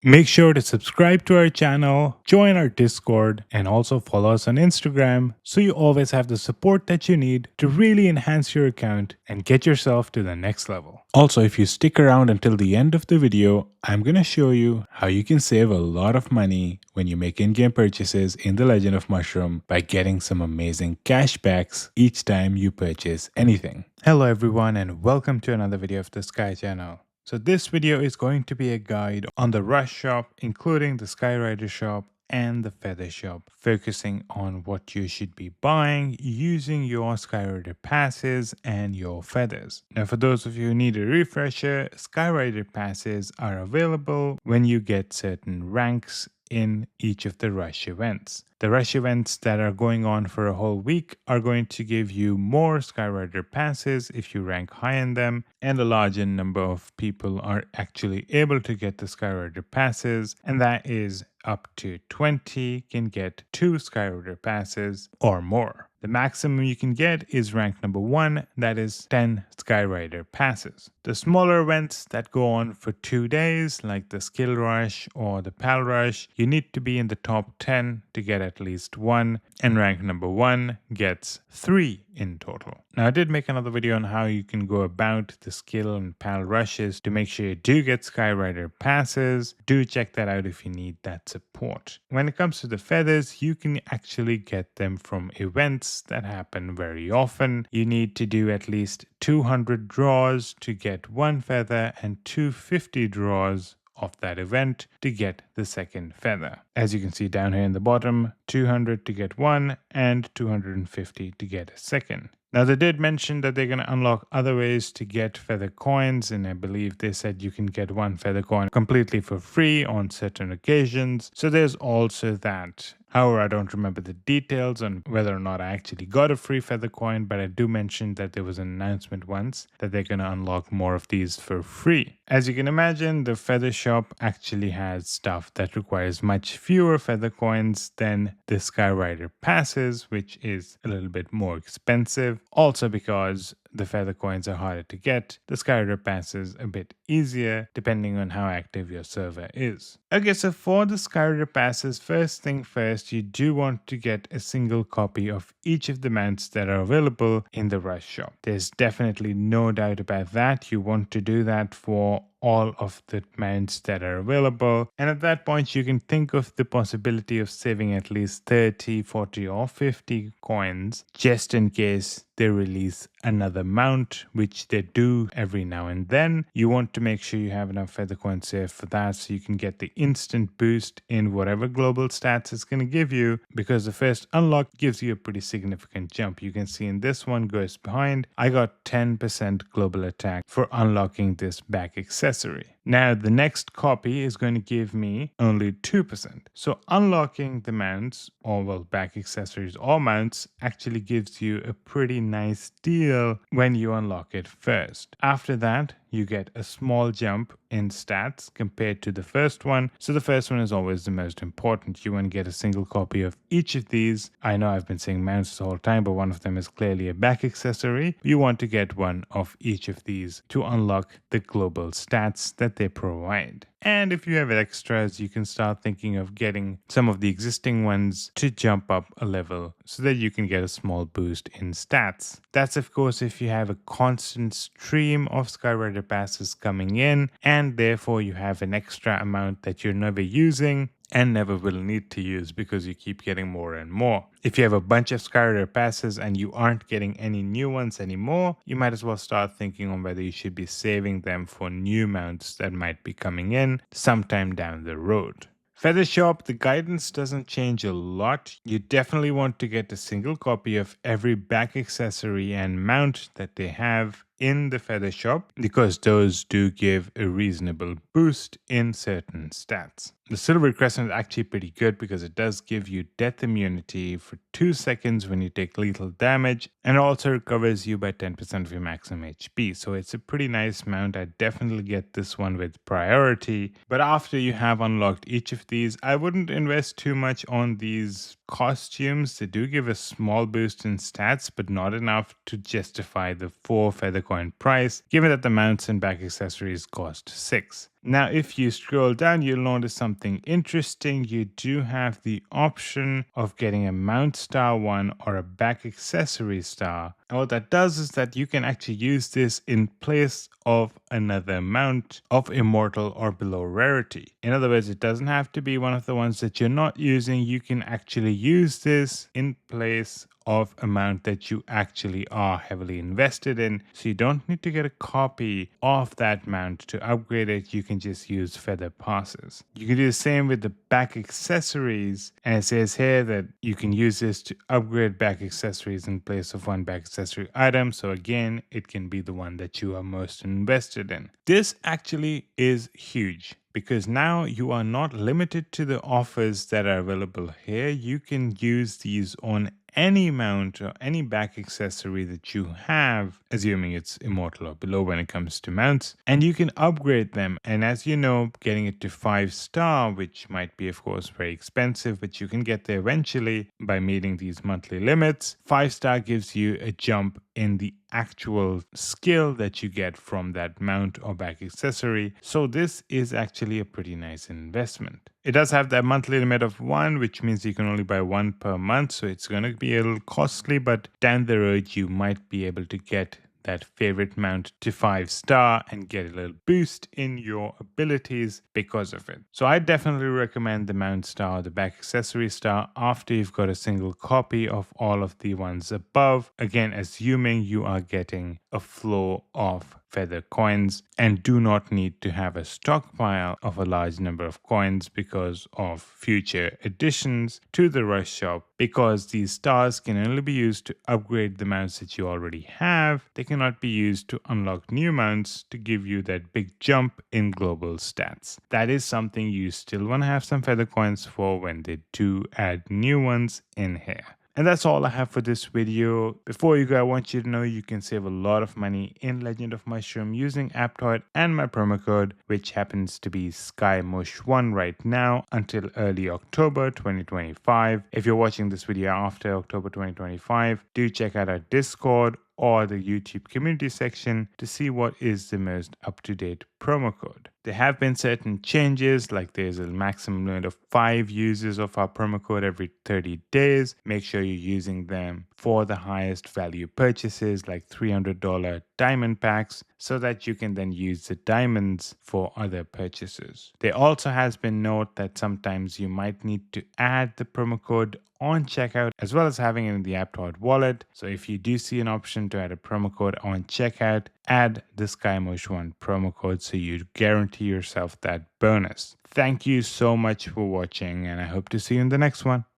Make sure to subscribe to our channel, join our Discord, and also follow us on Instagram so you always have the support that you need to really enhance your account and get yourself to the next level. Also, if you stick around until the end of the video, I'm going to show you how you can save a lot of money when you make in-game purchases in The Legend of Mushroom by getting some amazing cashbacks each time you purchase anything. Hello everyone and welcome to another video of the Sky channel. So this video is going to be a guide on the Rush shop, including the Skyrider shop and the Feather shop, focusing on what you should be buying using your Skyrider passes and your feathers. Now for those of you who need a refresher, Skyrider passes are available when you get certain ranks in each of the Rush events. The Rush events that are going on for a whole week are going to give you more Skyrider passes if you rank high in them, and a larger number of people are actually able to get the Skyrider passes, and that is up to 20 can get 2 Skyrider passes or more. The maximum you can get is rank number 1, that is 10 Skyrider passes. The smaller events that go on for 2 days, like the Skill Rush or the Pal Rush, you need to be in the top 10 to get at least 1, and rank number 1 gets 3 in total. Now I did make another video on how you can go about the Skill and Pal Rushes to make sure you do get Skyrider passes. Do check that out if you need that support. When it comes to the feathers, you can actually get them from events that happen very often. You need to do at least 200 draws to get 1 feather and 250 draws of that event to get the second feather. As you can see down here in the bottom, 200 to get 1 and 250 to get a second. Now they did mention that they're going to unlock other ways to get feather coins, and I believe they said you can get 1 feather coin completely for free on certain occasions. So there's also that. However, I don't remember the details on whether or not I actually got a free feather coin, but I do mention that there was an announcement once that they're going to unlock more of these for free. As you can imagine, the feather shop actually has stuff that requires much fewer feather coins than the Skyrider passes, which is a little bit more expensive. Also because the feather coins are harder to get, the Skyrider passes a bit easier depending on how active your server is. Okay, so for the Skyrider passes, first thing first, you do want to get a single copy of each of the mounts that are available in the Rush shop. There's definitely no doubt about that. You want to do that for all of the mounts that are available, and at that point you can think of the possibility of saving at least 30, 40 or 50 coins just in case they release another mount, which they do every now and then. You want to make sure you have enough feather coins saved for that so you can get the instant boost in whatever global stats it's going to give you, because the first unlock gives you a pretty significant jump. You can see in this one, Ghost Behind, I got 10% global attack for unlocking this back accessory. Now the next copy is going to give me only 2%. So unlocking the mounts, or well, back accessories or mounts, actually gives you a pretty nice deal when you unlock it first. After that, you get a small jump in stats compared to the first one. So the first one is always the most important. You want to get a single copy of each of these. I know I've been saying mounts the whole time, but one of them is clearly a back accessory. You want to get one of each of these to unlock the global stats that they provide. And if you have extras, you can start thinking of getting some of the existing ones to jump up a level so that you can get a small boost in stats. That's of course if you have a constant stream of Skyrider passes coming in, and therefore you have an extra amount that you're never using and never will need to use because you keep getting more and more. If you have a bunch of Skyrider passes and you aren't getting any new ones anymore, you might as well start thinking on whether you should be saving them for new mounts that might be coming in sometime down the road. Feather Shop, the guidance doesn't change a lot. You definitely want to get a single copy of every back accessory and mount that they have in the Feather Shop, because those do give a reasonable boost in certain stats. The Silver Crescent is actually pretty good because it does give you death immunity for 2 seconds when you take lethal damage, and also recovers you by 10% of your maximum HP. So it's a pretty nice mount. I definitely get this one with priority. But after you have unlocked each of these, I wouldn't invest too much on these costumes. They do give a small boost in stats, but not enough to justify the 4 feather coin price, given that the mounts and back accessories cost 6. Now, if you scroll down, you'll notice something interesting. You do have the option of getting a mount star one or a back accessory star. And what that does is that you can actually use this in place of another mount of immortal or below rarity. In other words, it doesn't have to be one of the ones that you're not using. You can actually use this in place of a mount that you actually are heavily invested in. So you don't need to get a copy of that mount to upgrade it. You can just use feather passes. You can do the same with the back accessories. And it says here that you can use this to upgrade back accessories in place of one back accessory item. So again, it can be the one that you are most invested in. This actually is huge, because now you are not limited to the offers that are available here. You can use these on any mount or any back accessory that you have, assuming it's immortal or below when it comes to mounts, and you can upgrade them. And as you know, getting it to 5-star, which might be of course very expensive, but you can get there eventually by meeting these monthly limits. 5-star gives you a jump in the actual skill that you get from that mount or back accessory. So this is actually a pretty nice investment. It does have that monthly limit of 1, which means you can only buy 1 per month. So it's going to be a little costly, but down the road, you might be able to get that favorite mount to 5-star and get a little boost in your abilities because of it. So I definitely recommend the mount star or the back accessory star after you've got a single copy of all of the ones above. Again, assuming you are getting a flow of feather coins and do not need to have a stockpile of a large number of coins because of future additions to the rush shop, because these stars can only be used to upgrade the mounts that you already have. They cannot be used to unlock new mounts to give you that big jump in global stats. That is something you still want to have some feather coins for when they do add new ones in here. And that's all I have for this video. Before you go, I want you to know you can save a lot of money in Legend of Mushroom using Aptoide and my promo code, which happens to be SkyMush1 right now until early October 2025. If you're watching this video after October 2025, do check out our Discord or the YouTube community section to see what is the most up-to-date promo code. There have been certain changes, like there's a maximum limit of 5 users of our promo code every 30 days. Make sure you're using them for the highest value purchases, like $300 diamond packs, so that you can then use the diamonds for other purchases. There also has been note that sometimes you might need to add the promo code on checkout, as well as having it in the Aptoide wallet. So if you do see an option to add a promo code on checkout, add the SkyMush1 promo code so you guarantee yourself that bonus. Thank you so much for watching, and I hope to see you in the next one.